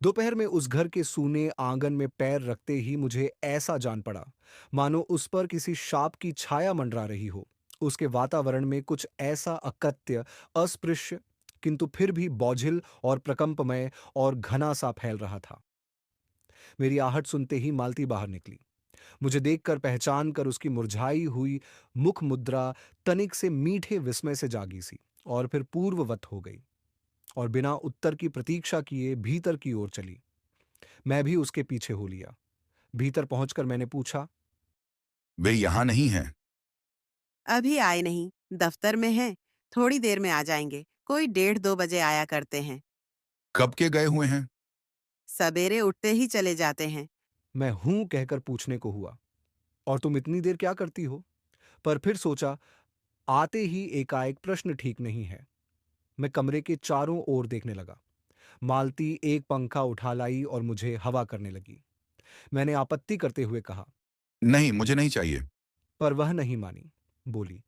दोपहर में उस घर के सूने आंगन में पैर रखते ही मुझे ऐसा जान पड़ा, मानो उस पर किसी शाप की छाया मंडरा रही हो। उसके वातावरण में कुछ ऐसा अकथ्य, अस्पृश्य, किंतु फिर भी बोझिल और प्रकंपमय और घना सा फैल रहा था। मेरी आहट सुनते ही मालती बाहर निकली। मुझे देखकर पहचान कर उसकी मुरझाई हुई मुख मुद्रा तनिक से मीठे विस्मय से जागी सी और फिर पूर्ववत हो गई और बिना उत्तर की प्रतीक्षा किए भीतर की ओर चली। मैं भी उसके पीछे हो लिया। भीतर पहुंचकर मैंने पूछा, वे यहाँ नहीं हैं। अभी आए नहीं, दफ्तर में हैं। थोड़ी देर में आ जाएंगे। कोई 1:30-2 बजे आया करते हैं। कब के गए हुए हैं? सवेरे उठते ही चले जाते हैं। मैं हूं कहकर पूछने को हुआ, और तुम इतनी देर क्या करती हो? पर फिर सोचा, आते ही एकाएक प्रश्न ठीक नहीं है। मैं कमरे के चारों ओर देखने लगा। मालती एक पंखा उठा लाई और मुझे हवा करने लगी। मैंने आपत्ति करते हुए कहा, नहीं, मुझे नहीं चाहिए। पर वह नहीं मानी। बोली,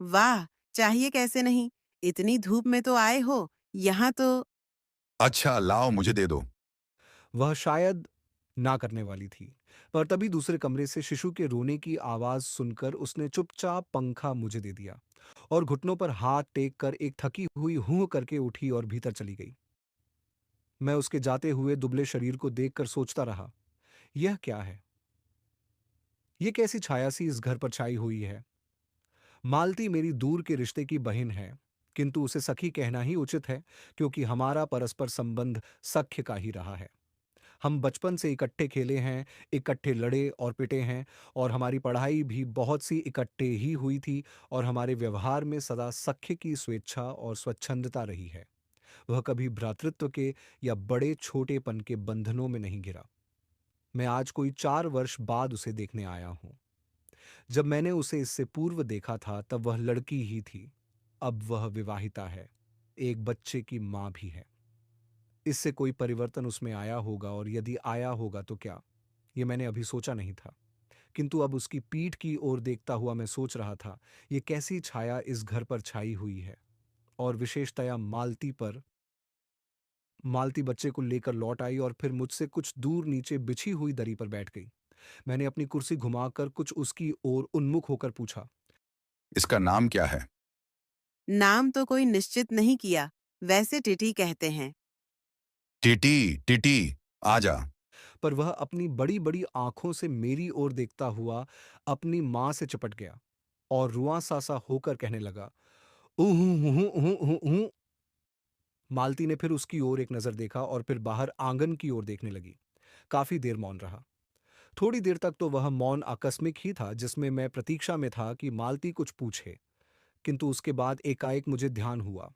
वाह! चाहिए कैसे नहीं? इतनी धूप में तो आए हो, यहाँ तो। अच्छा, लाओ मुझे दे दो। वह शायद ना करने वाली थी, पर तभी दूसरे कमरे से शिशु के रोने की आवाज सुनकर उसने चुपचाप पंखा मुझे दे दिया और घुटनों पर हाथ टेक कर एक थकी हुई हूं करके उठी और भीतर चली गई। मैं उसके जाते हुए दुबले शरीर को देखकर सोचता रहा, यह क्या है? ये कैसी छाया सी इस घर पर छाई हुई है? मालती मेरी दूर के रिश्ते की बहन है, किंतु उसे सखी कहना ही उचित है, क्योंकि हमारा परस्पर संबंध सख्य का ही रहा है। हम बचपन से इकट्ठे खेले हैं, इकट्ठे लड़े और पिटे हैं, और हमारी पढ़ाई भी बहुत सी इकट्ठे ही हुई थी, और हमारे व्यवहार में सदा सख्य की स्वेच्छा और स्वच्छंदता रही है। वह कभी भ्रातृत्व के या बड़े छोटेपन के बंधनों में नहीं गिरा। मैं आज कोई 4 वर्ष बाद उसे देखने आया हूं। जब मैंने उसे इससे पूर्व देखा था तब वह लड़की ही थी। अब वह विवाहिता है, एक बच्चे की मां भी है। इससे कोई परिवर्तन उसमें आया होगा, और यदि आया होगा तो क्या, ये मैंने अभी सोचा नहीं था। किंतु अब उसकी पीठ की ओर देखता हुआ मैं सोच रहा था, ये कैसी छाया इस घर पर छाई हुई है, और विशेषतया मालती पर। मालती बच्चे को लेकर लौट आई और फिर मुझसे कुछ दूर नीचे बिछी हुई दरी पर बैठ गई। मैंने अपनी कुर्सी घुमाकर कुछ उसकी ओर उन्मुख होकर पूछा, इसका नाम क्या है? नाम तो कोई निश्चित नहीं किया, वैसे टिटी कहते हैं। टीटी, टीटी, आजा। पर वह अपनी बड़ी बड़ी आंखों से मेरी ओर देखता हुआ अपनी मां से चिपट गया और रुआं सा सा होकर कहने लगा, ऊहू ऊहू ऊहू ऊहू ऊहू। मालती ने फिर उसकी ओर एक नजर देखा और फिर बाहर आंगन की ओर देखने लगी। काफी देर मौन रहा। थोड़ी देर तक तो वह मौन आकस्मिक ही था, जिसमें मैं प्रतीक्षा में था कि मालती कुछ पूछे। किंतु उसके बाद एकाएक मुझे ध्यान हुआ,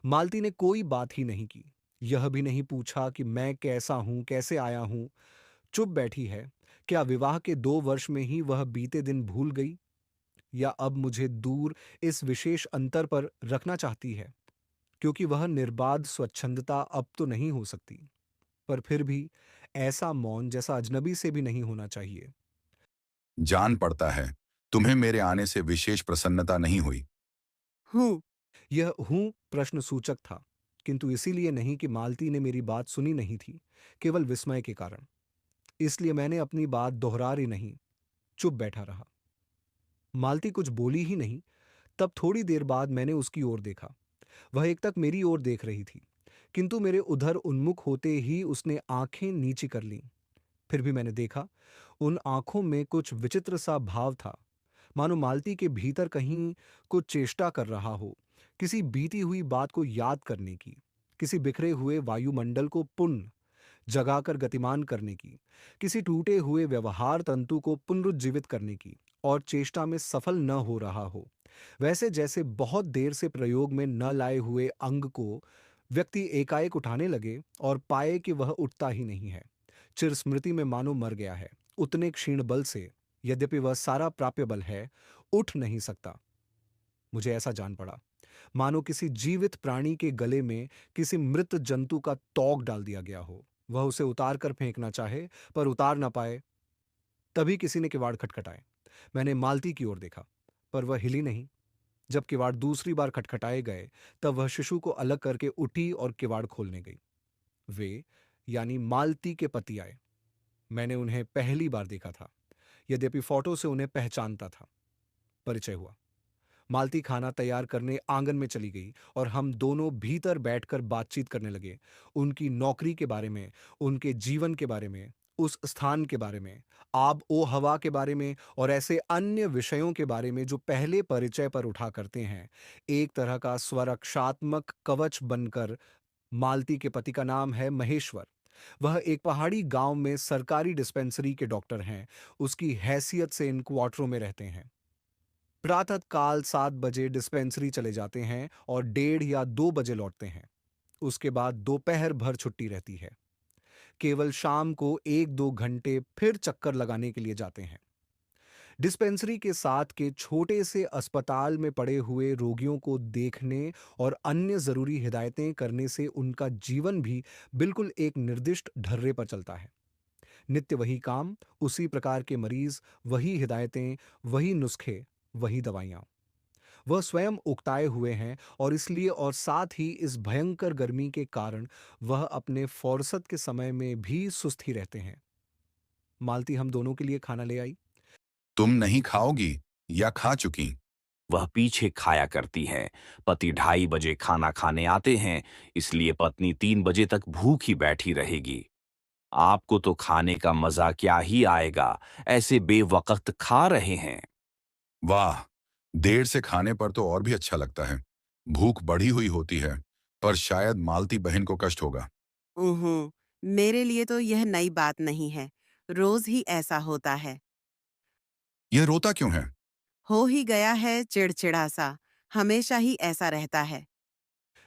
मालती ने कोई बात ही नहीं की। यह भी नहीं पूछा कि मैं कैसा हूं, कैसे आया हूं। चुप बैठी है। क्या विवाह के 2 वर्ष में ही वह बीते दिन भूल गई, या अब मुझे दूर इस विशेष अंतर पर रखना चाहती है? क्योंकि वह निर्बाध स्वच्छंदता अब तो नहीं हो सकती, पर फिर भी ऐसा मौन जैसा अजनबी से भी नहीं होना चाहिए। जान पड़ता है, तुम्हें मेरे आने से विशेष प्रसन्नता नहीं हुई। हूँ। यह हूं प्रश्न सूचक था, किंतु इसीलिए नहीं कि मालती ने मेरी बात सुनी नहीं थी, केवल विस्मय के कारण। इसलिए मैंने अपनी बात दोहराई नहीं, चुप बैठा रहा। मालती कुछ बोली ही नहीं। तब थोड़ी देर बाद मैंने उसकी ओर देखा। वह एकटक मेरी ओर देख रही थी, किंतु मेरे उधर उन्मुख होते ही उसने आंखें नीची कर लीं। फिर भी मैंने देखा, उन आंखों में कुछ विचित्र सा भाव था, मानो मालती के भीतर कहीं कुछ चेष्टा कर रहा हो, किसी बीती हुई बात को याद करने की, किसी बिखरे हुए वायुमंडल को पुनः जगाकर गतिमान करने की, किसी टूटे हुए व्यवहार तंतु को पुनरुज्जीवित करने की, और चेष्टा में सफल न हो रहा हो। वैसे जैसे बहुत देर से प्रयोग में न लाए हुए अंग को व्यक्ति एकाएक उठाने लगे और पाए कि वह उठता ही नहीं है। चिर स्मृति में मानो मर गया है, उतने क्षीण बल से, यद्यपि वह सारा प्राप्य बल है, उठ नहीं सकता। मुझे ऐसा जान पड़ा, मानो किसी जीवित प्राणी के गले में किसी मृत जंतु का तौग डाल दिया गया हो। वह उसे उतार कर फेंकना चाहे, पर उतार ना पाए। तभी किसी ने किवाड़ खटखटाए। मैंने मालती की ओर देखा, पर वह हिली नहीं। जब किवाड़ दूसरी बार खटखटाए गए, तब वह शिशु को अलग करके उठी और किवाड़ खोलने गई। वे यानी मालती के पति आए। मैंने उन्हें पहली बार देखा था, यद्यपि फोटो से उन्हें पहचानता था। परिचय हुआ। मालती खाना तैयार करने आंगन में चली गई और हम दोनों भीतर बैठकर बातचीत करने लगे। उनकी नौकरी के बारे में, उनके जीवन के बारे में, उस स्थान के बारे में, आब ओ हवा के बारे में और ऐसे अन्य विषयों के बारे में जो पहले परिचय पर उठा करते हैं। एक तरह का स्वरक्षात्मक कवच बनकर। मालती के पति का नाम है महेश्वर। वह एक पहाड़ी गांव में सरकारी डिस्पेंसरी के डॉक्टर हैं। उसकी हैसियत से इन क्वार्टरों में रहते हैं। प्रातःकाल 7 बजे डिस्पेंसरी चले जाते हैं और 1:30 या 2 बजे लौटते हैं। उसके बाद दोपहर भर छुट्टी रहती है। केवल शाम को 1-2 घंटे फिर चक्कर लगाने के लिए जाते हैं। डिस्पेंसरी के साथ के छोटे से अस्पताल में पड़े हुए रोगियों को देखने और अन्य जरूरी हिदायतें करने से उनका जीवन भी बिल्कुल एक निर्दिष्ट ढर्रे पर चलता है। नित्य वही काम, उसी प्रकार के मरीज, वही हिदायतें, वही नुस्खे, वही दवाइयाँ। वह स्वयं उकताए हुए हैं और इसलिए और साथ ही इस भयंकर गर्मी के कारण वह अपने फौरसत के समय में भी सुस्त ही रहते हैं। मालती हम दोनों के लिए खाना ले आई। तुम नहीं खाओगी या खा चुकी? वह पीछे खाया करती है। पति 2:30 बजे खाना खाने आते हैं, इसलिए पत्नी 3 बजे तक भूखी बैठी रहेगी। आपको तो खाने का मजा क्या ही आएगा, ऐसे बेवक्त खा रहे हैं। वाह, देर से खाने पर तो और भी अच्छा लगता है। भूख बढ़ी हुई होती है, पर शायद मालती बहन को कष्ट होगा। उहुँ, मेरे लिए तो यह नई बात नहीं है। रोज ही ऐसा होता है। यह रोता क्यों है? हो ही गया है चिड़चिड़ा सा। हमेशा ही ऐसा रहता है।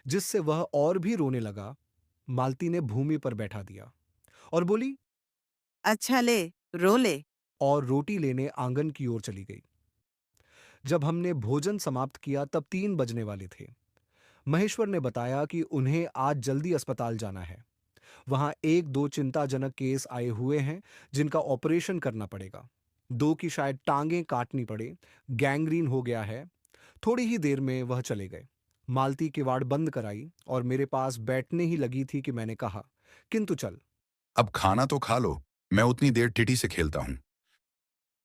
जिससे वह और भी रोने लगा। मालती ने भूमि पर बैठा दिया और बोली अच्छा ले, रो ले। और रोटी लेने आंगन की ओर चली गई। जब हमने भोजन समाप्त किया तब 3 बजने वाले थे। महेश्वर ने बताया कि उन्हें आज जल्दी अस्पताल जाना है। वहां 1-2 चिंताजनक केस आए हुए हैं जिनका ऑपरेशन करना पड़ेगा। 2 की शायद टांगें काटनी पड़े। गैंग्रीन हो गया है। थोड़ी ही देर में वह चले गए। मालती किवाड़ बंद कराई और मेरे पास बैठने ही लगी थी कि मैंने कहा, किंतु चल। अब खाना तो खा लो, मैं उतनी देर टिटी से खेलता हूँ।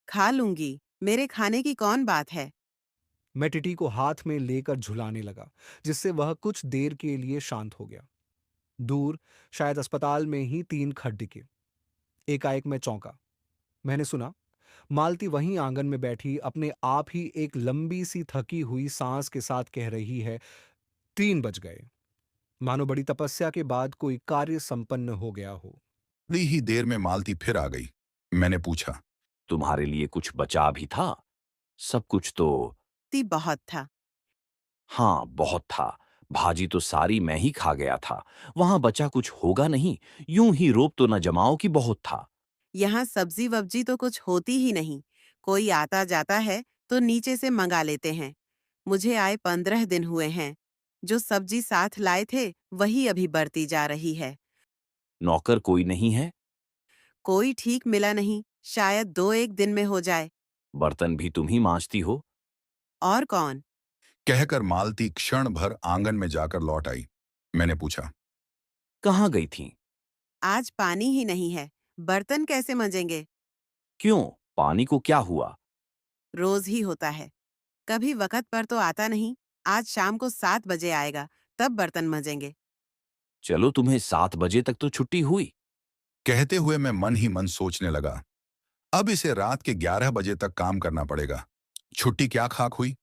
खा लूंगी। मेरे खाने की कौन बात है? मैं टिटी को हाथ में लेकर झुलाने लगा, जिससे वह कुछ देर के लिए शांत हो गया। दूर, शायद अस्पताल में ही 3 खट दिखे। एकाएक मैं चौंका। मैंने सुना, मालती वहीं आंगन में बैठी अपने आप ही एक लंबी सी थकी हुई सांस के साथ कह रही है, 3 बज गए। मानो बड़ी तपस्या के बाद कोई कार्य संपन्न हो गया हो। थोड़ी ही देर में मालती फिर आ गई। मैंने पूछा, तुम्हारे लिए कुछ बचा भी था? सब कुछ तो। ती बहुत था। हाँ, बहुत था। भाजी तो सारी मैं ही खा गया था। वहां बचा कुछ होगा नहीं। यूं ही रोब तो न जमाओ कि बहुत था। यहाँ सब्जी वब्जी तो कुछ होती ही नहीं। कोई आता जाता है तो नीचे से मंगा लेते हैं। मुझे आए 15 दिन हुए हैं। जो सब्जी साथ लाए थे वही अभी बरती जा रही है। नौकर कोई नहीं है? कोई ठीक मिला नहीं। शायद 2-1 दिन में हो जाए। बर्तन भी तुम ही मांजती हो? और कौन? कहकर मालती क्षण भर आंगन में जाकर लौट आई। मैंने पूछा, कहाँ गई थीं? आज पानी ही नहीं है। बर्तन कैसे मंजेंगे? क्यों? पानी को क्या हुआ? रोज ही होता है। कभी वक़्त पर तो आता नहीं। आज शाम को 7 बजे आएगा, तब बर्तन मंजेंगे। चलो, तुम्हें 7 बजे तक तो छुट्टी हुई। कहते हुए मैं मन ही मन सोचने लगा, अब इसे रात के 11 बजे तक काम करना पड़ेगा। छुट्टी क्या खाक हुई?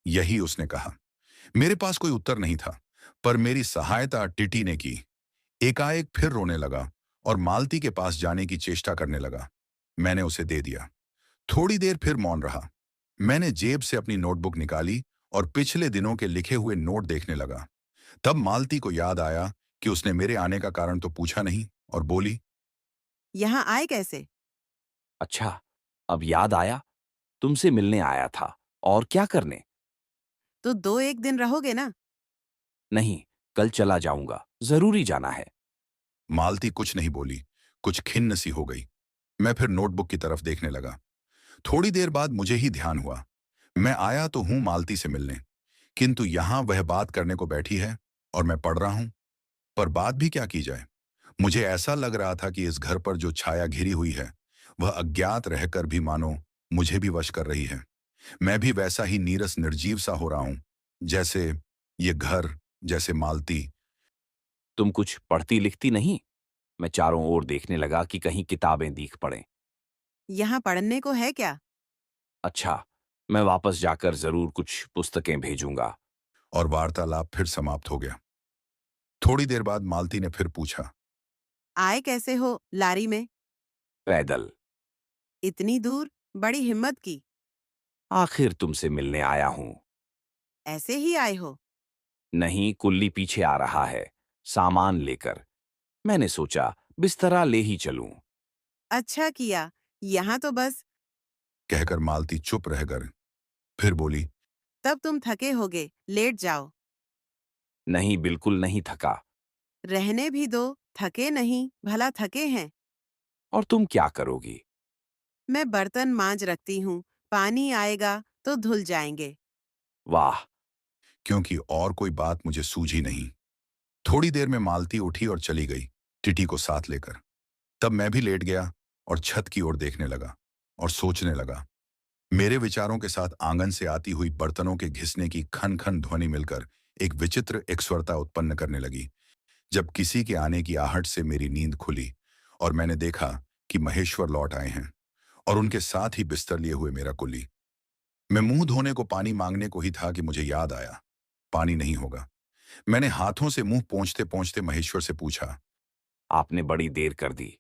यही उसने कहा। मेरे पास कोई उत्तर नहीं था, पर मेरी सहायता टिटी ने की। एकाएक फिर रोने लगा और मालती के पास जाने की चेष्टा करने लगा। मैंने उसे दे दिया। थोड़ी देर फिर मौन रहा। मैंने जेब से अपनी नोटबुक निकाली और पिछले दिनों के लिखे हुए नोट देखने लगा। तब मालती को याद आया कि उसने मेरे आने का कारण तो पूछा नहीं और बोली, यहाँ आए कैसे? अच्छा, अब याद आया। तुमसे मिलने आया था। और क्या करने? तो 2-1 दिन रहोगे ना? नहीं, कल चला जाऊंगा। जरूरी जाना है। मालती कुछ नहीं बोली, कुछ खिन्न सी हो गई। मैं फिर नोटबुक की तरफ देखने लगा। थोड़ी देर बाद मुझे ही ध्यान हुआ, मैं आया तो हूं मालती से मिलने, किंतु यहां वह बात करने को बैठी है और मैं पढ़ रहा हूं। पर बात भी क्या की जाए? मुझे ऐसा लग रहा था कि इस घर पर जो छाया घिरी हुई है वह अज्ञात रहकर भी मानो मुझे भी वश कर रही है। मैं भी वैसा ही नीरस निर्जीव सा हो रहा हूं, जैसे ये घर, जैसे मालती। तुम कुछ पढ़ती लिखती नहीं? मैं चारों ओर देखने लगा कि कहीं किताबें दिख पड़ें। यहाँ पढ़ने को है क्या? अच्छा, मैं वापस जाकर जरूर कुछ पुस्तकें भेजूंगा। और वार्तालाप फिर समाप्त हो गया। थोड़ी देर बाद मालती ने फिर पूछा। आए कैसे हो लारी में? पैदल। इतनी दूर? बड़ी हिम्मत की। आखिर तुमसे मिलने आया हूं। ऐसे ही आए हो? नहीं, कुल्ली पीछे आ रहा है, सामान लेकर। मैंने सोचा बिस्तरा ले ही चलूं। अच्छा किया। यहाँ तो बस। कहकर मालती चुप रह गई। फिर बोली। तब तुम थके होगे, लेट जाओ। नहीं, बिल्कुल नहीं थका। रहने भी दो। थके नहीं, भला थके हैं। और तुम क्या करोगी? मैं बर्तन मांज रखती हूँ। पानी आएगा तो धुल जाएंगे। वाह। क्योंकि और कोई बात मुझे सूझी नहीं। थोड़ी देर में मालती उठी और चली गई, टिटी को साथ लेकर। तब मैं भी लेट गया और छत की ओर देखने लगा और सोचने लगा। मेरे विचारों के साथ आंगन से आती हुई बर्तनों के घिसने की खन खन ध्वनि मिलकर एक विचित्र एकस्वरता उत्पन्न करने लगी। जब किसी के आने की आहट से मेरी नींद खुली और मैंने देखा कि महेश्वर लौट आए हैं और उनके साथ ही बिस्तर लिए हुए मेरा कुली। मैं मुंह धोने को पानी मांगने को ही था कि मुझे याद आया, पानी नहीं होगा। मैंने हाथों से मुंह पोंछते पोंछते महेश्वर से पूछा। आपने बड़ी देर कर दी।